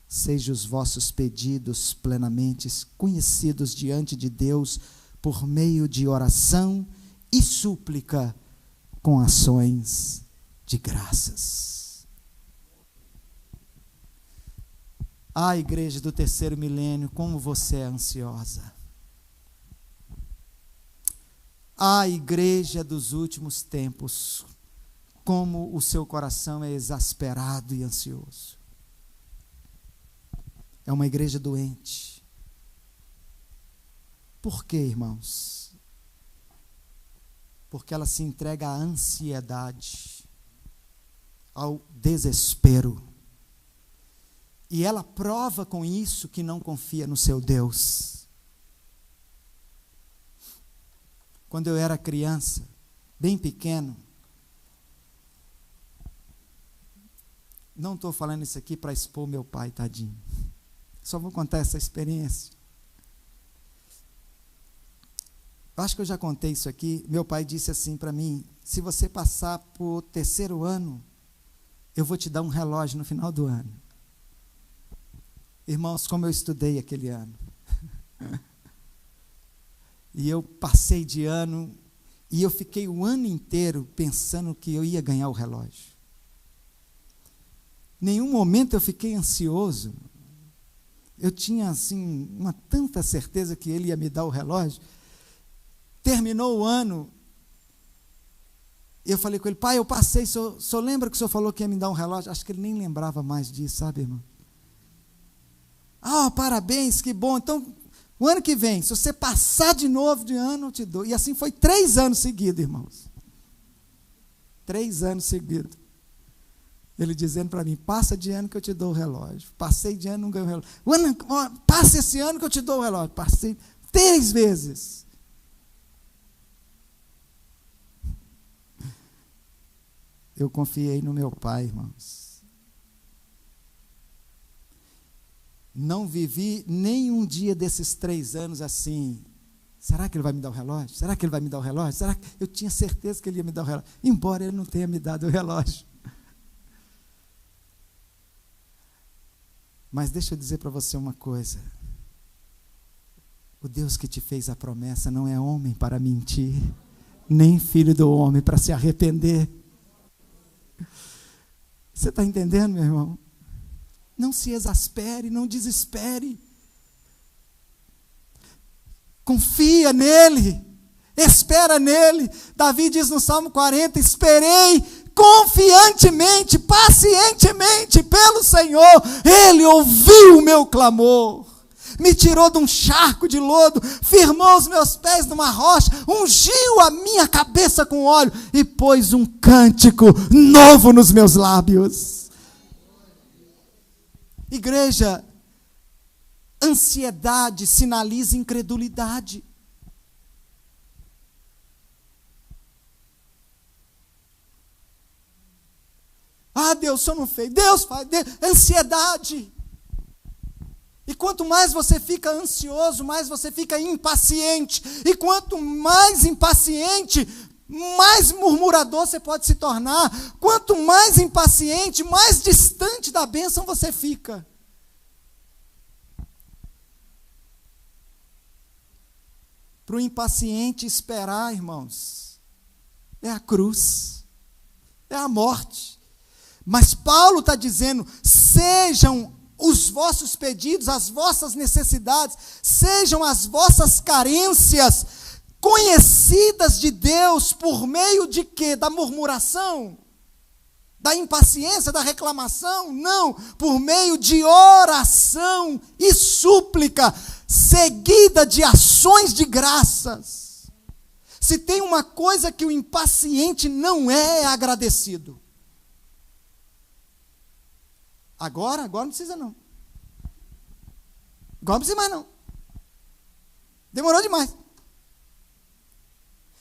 sejam os vossos pedidos plenamente conhecidos diante de Deus por meio de oração e súplica com ações de graças. Ah, igreja do terceiro milênio, como você é ansiosa. Ah, igreja dos últimos tempos, como o seu coração é exasperado e ansioso. É uma igreja doente. Por quê, irmãos? Porque ela se entrega à ansiedade, ao desespero. E ela prova com isso que não confia no seu Deus. Quando eu era criança, bem pequeno, não estou falando isso aqui para expor meu pai, tadinho. Só vou contar essa experiência. Acho que eu já contei isso aqui. Meu pai disse assim para mim: se você passar por 3º ano, eu vou te dar um relógio no final do ano. Irmãos, como eu estudei aquele ano. E eu passei de ano, e eu fiquei o ano inteiro pensando que eu ia ganhar o relógio. Nenhum momento eu fiquei ansioso. Eu tinha assim uma tanta certeza que ele ia me dar o relógio. Terminou o ano, eu falei com ele: pai, eu passei, o senhor lembra que o senhor falou que ia me dar um relógio? Acho que ele nem lembrava mais disso, sabe, irmão? Parabéns, que bom. Então, o ano que vem, se você passar de novo de ano, eu te dou. E assim foi 3 anos seguidos, irmãos. 3 anos seguidos. Ele dizendo para mim: passa de ano que eu te dou o relógio. Passei de ano, não ganhei o relógio. Passa esse ano que eu te dou o relógio. Passei 3 vezes. Eu confiei no meu pai, irmãos. Não vivi nenhum dia desses 3 anos assim: será que ele vai me dar o relógio? Será que ele vai me dar o relógio? Será que... Eu tinha certeza que ele ia me dar o relógio, embora ele não tenha me dado o relógio. Mas deixa eu dizer para você uma coisa: o Deus que te fez a promessa não é homem para mentir, nem filho do homem para se arrepender. Você está entendendo, meu irmão? Não se exaspere, não desespere. Confia nele, espera nele. Davi diz no Salmo 40: esperei confiantemente, pacientemente pelo Senhor. Ele ouviu o meu clamor, me tirou de um charco de lodo, firmou os meus pés numa rocha, ungiu a minha cabeça com óleo e pôs um cântico novo nos meus lábios. Igreja, ansiedade sinaliza incredulidade. Deus, o Senhor não fez. Deus faz. Ansiedade. E quanto mais você fica ansioso, mais você fica impaciente. E quanto mais impaciente, mais murmurador você pode se tornar. Quanto mais impaciente, mais distante da bênção você fica. Para o impaciente esperar, irmãos, é a cruz, é a morte. Mas Paulo está dizendo: sejam os vossos pedidos, as vossas necessidades, sejam as vossas carências conhecidas de Deus por meio de quê? Da murmuração? Da impaciência, da reclamação? Não, por meio de oração e súplica, seguida de ações de graças. Se tem uma coisa que o impaciente não é agradecido. Agora não precisa não. Agora não precisa mais não. Demorou demais.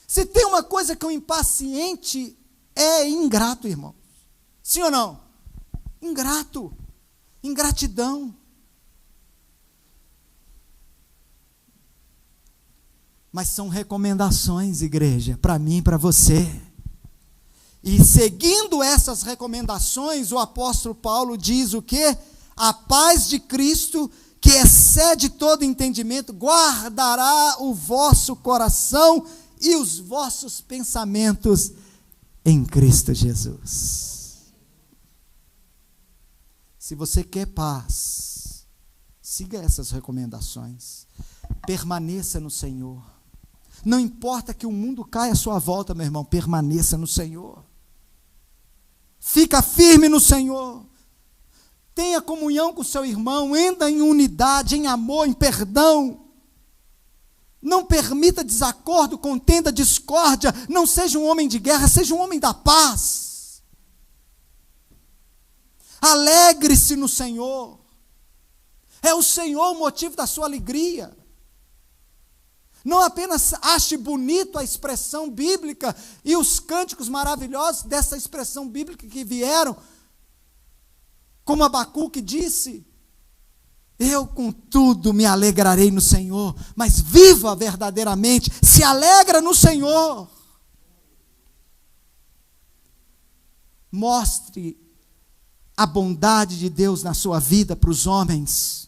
Se tem uma coisa que o impaciente é ingrato, irmão. Sim ou não? Ingrato. Ingratidão. Mas são recomendações, igreja, para mim e para você. E seguindo essas recomendações, o apóstolo Paulo diz o quê? A paz de Cristo, que excede todo entendimento, guardará o vosso coração e os vossos pensamentos em Cristo Jesus. Se você quer paz, siga essas recomendações. Permaneça no Senhor. Não importa que o mundo caia à sua volta, meu irmão, permaneça no Senhor. Fica firme no Senhor. Tenha comunhão com o seu irmão, anda em unidade, em amor, em perdão. Não permita desacordo, contenda, discórdia. Não seja um homem de guerra, seja um homem da paz. Alegre-se no Senhor. É o Senhor o motivo da sua alegria. Não apenas ache bonito a expressão bíblica e os cânticos maravilhosos dessa expressão bíblica que vieram, como Abacuque disse: eu contudo me alegrarei no Senhor, mas viva verdadeiramente, se alegra no Senhor. Mostre a bondade de Deus na sua vida para os homens.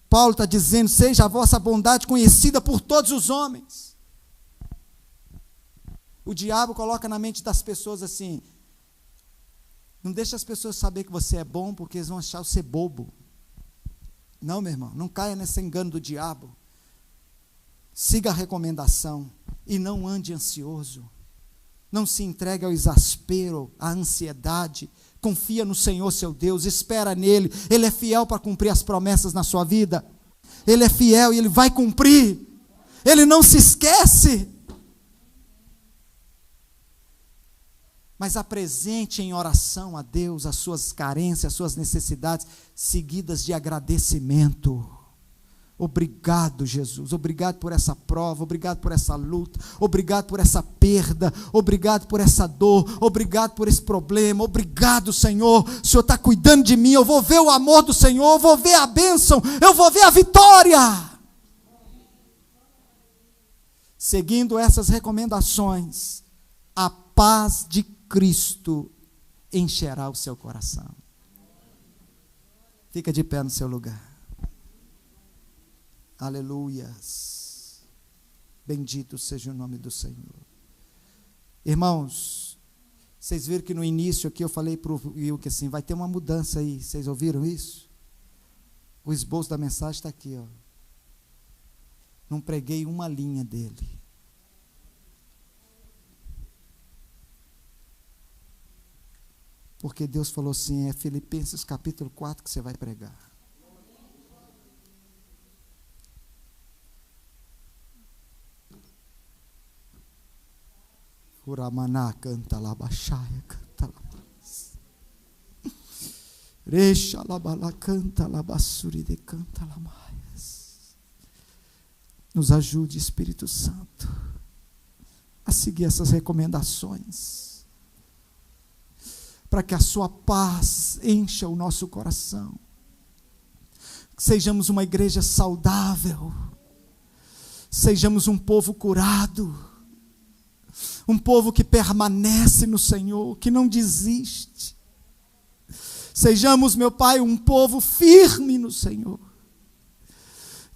Paulo está dizendo: seja a vossa bondade conhecida por todos os homens. O diabo coloca na mente das pessoas assim: não deixa as pessoas saber que você é bom, porque eles vão achar você bobo. Não, meu irmão, não caia nesse engano do diabo. Siga a recomendação e não ande ansioso. Não se entregue ao exaspero, à ansiedade. Confia no Senhor seu Deus, espera nele. Ele é fiel para cumprir as promessas na sua vida. Ele é fiel e ele vai cumprir. Ele não se esquece. Mas apresente em oração a Deus as suas carências, as suas necessidades, seguidas de agradecimento. Obrigado, Jesus, obrigado por essa prova, obrigado por essa luta, obrigado por essa perda, obrigado por essa dor, obrigado por esse problema, obrigado, Senhor, o Senhor está cuidando de mim, eu vou ver o amor do Senhor, eu vou ver a bênção, eu vou ver a vitória. Seguindo essas recomendações, a paz de Cristo encherá o seu coração. Fica de pé no seu lugar. Aleluias. Bendito seja o nome do Senhor. Irmãos, vocês viram que no início aqui eu falei para o Will que assim, vai ter uma mudança aí. Vocês ouviram isso? O esboço da mensagem está aqui, ó. Não preguei uma linha dele. Porque Deus falou assim, é Filipenses capítulo 4 que você vai pregar. Uramaná canta lá, baixaia canta lá. Recha lá, bala canta lá, basuri de canta lá mais. Nos ajude, Espírito Santo, a seguir essas recomendações, para que a sua paz encha o nosso coração. Que sejamos uma igreja saudável, sejamos um povo curado, um povo que permanece no Senhor, que não desiste. Sejamos, meu Pai, um povo firme no Senhor.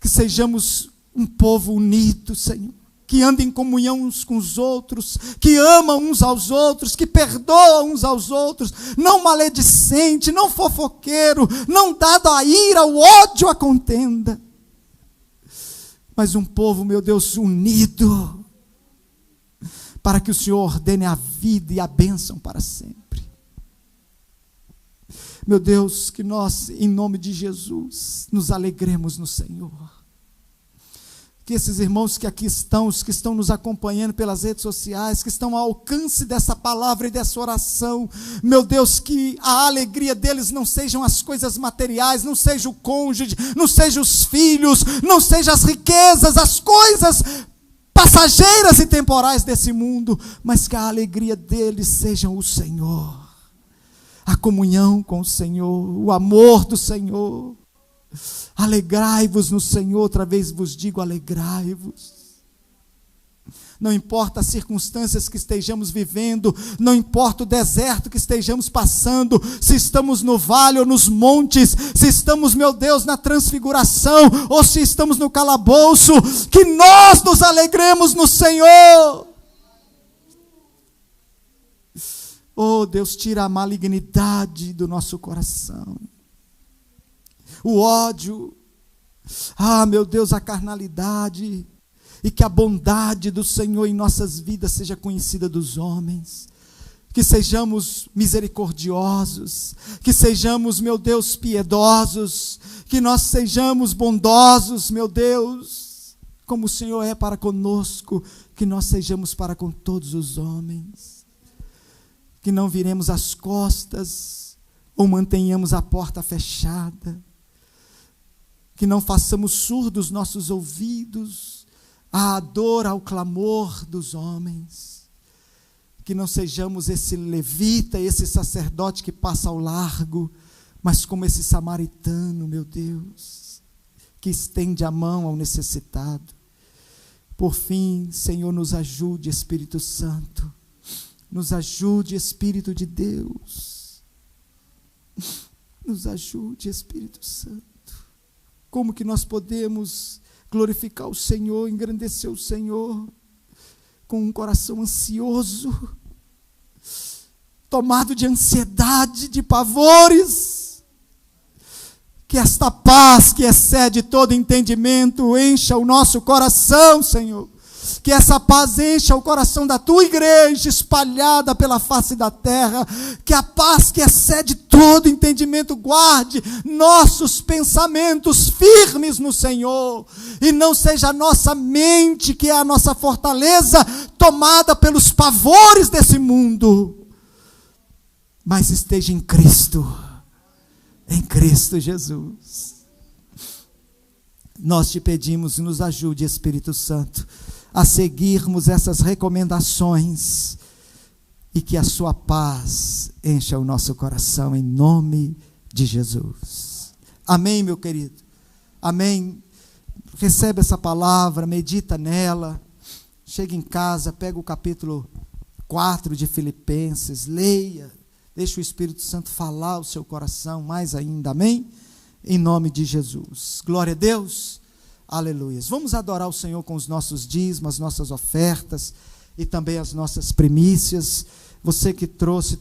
Que sejamos um povo unido, Senhor, que anda em comunhão uns com os outros, que ama uns aos outros, que perdoa uns aos outros, não maledicente, não fofoqueiro, não dado à ira, ao ódio, à contenda. Mas um povo, meu Deus, unido, para que o Senhor ordene a vida e a bênção para sempre. Meu Deus, que nós, em nome de Jesus, nos alegremos no Senhor. Que esses irmãos que aqui estão, os que estão nos acompanhando pelas redes sociais, que estão ao alcance dessa palavra e dessa oração, meu Deus, que a alegria deles não sejam as coisas materiais, não seja o cônjuge, não seja os filhos, não seja as riquezas, as coisas passageiras e temporais desse mundo, mas que a alegria deles seja o Senhor, a comunhão com o Senhor, o amor do Senhor. Alegrai-vos no Senhor, outra vez vos digo, alegrai-vos. Não importa as circunstâncias que estejamos vivendo, não importa o deserto que estejamos passando, se estamos no vale ou nos montes, se estamos, meu Deus, na transfiguração, ou se estamos no calabouço, que nós nos alegremos no Senhor. Oh Deus, tira a malignidade do nosso coração, o ódio, meu Deus, a carnalidade, e que a bondade do Senhor em nossas vidas seja conhecida dos homens, que sejamos misericordiosos, que sejamos, meu Deus, piedosos, que nós sejamos bondosos, meu Deus, como o Senhor é para conosco, que nós sejamos para com todos os homens, que não viremos as costas, ou mantenhamos a porta fechada, que não façamos surdos nossos ouvidos à dor, ao clamor dos homens, que não sejamos esse levita, esse sacerdote que passa ao largo, mas como esse samaritano, meu Deus, que estende a mão ao necessitado. Por fim, Senhor, nos ajude, Espírito Santo, nos ajude, Espírito de Deus, nos ajude, Espírito Santo. Como que nós podemos glorificar o Senhor, engrandecer o Senhor, com um coração ansioso, tomado de ansiedade, de pavores? Que esta paz que excede todo entendimento encha o nosso coração, Senhor. Que essa paz encha o coração da tua igreja espalhada pela face da terra. Que a paz que excede todo entendimento guarde nossos pensamentos firmes no Senhor. E não seja a nossa mente, que é a nossa fortaleza, tomada pelos pavores desse mundo, mas esteja em Cristo Jesus. Nós te pedimos, nos ajude, Espírito Santo, a seguirmos essas recomendações e que a sua paz encha o nosso coração, em nome de Jesus. Amém, meu querido? Amém. Recebe essa palavra, medita nela, chega em casa, pega o capítulo 4 de Filipenses, leia, deixa o Espírito Santo falar o seu coração mais ainda, amém? Em nome de Jesus. Glória a Deus. Aleluia. Vamos adorar o Senhor com os nossos dízimos, as nossas ofertas e também as nossas primícias. Você que trouxe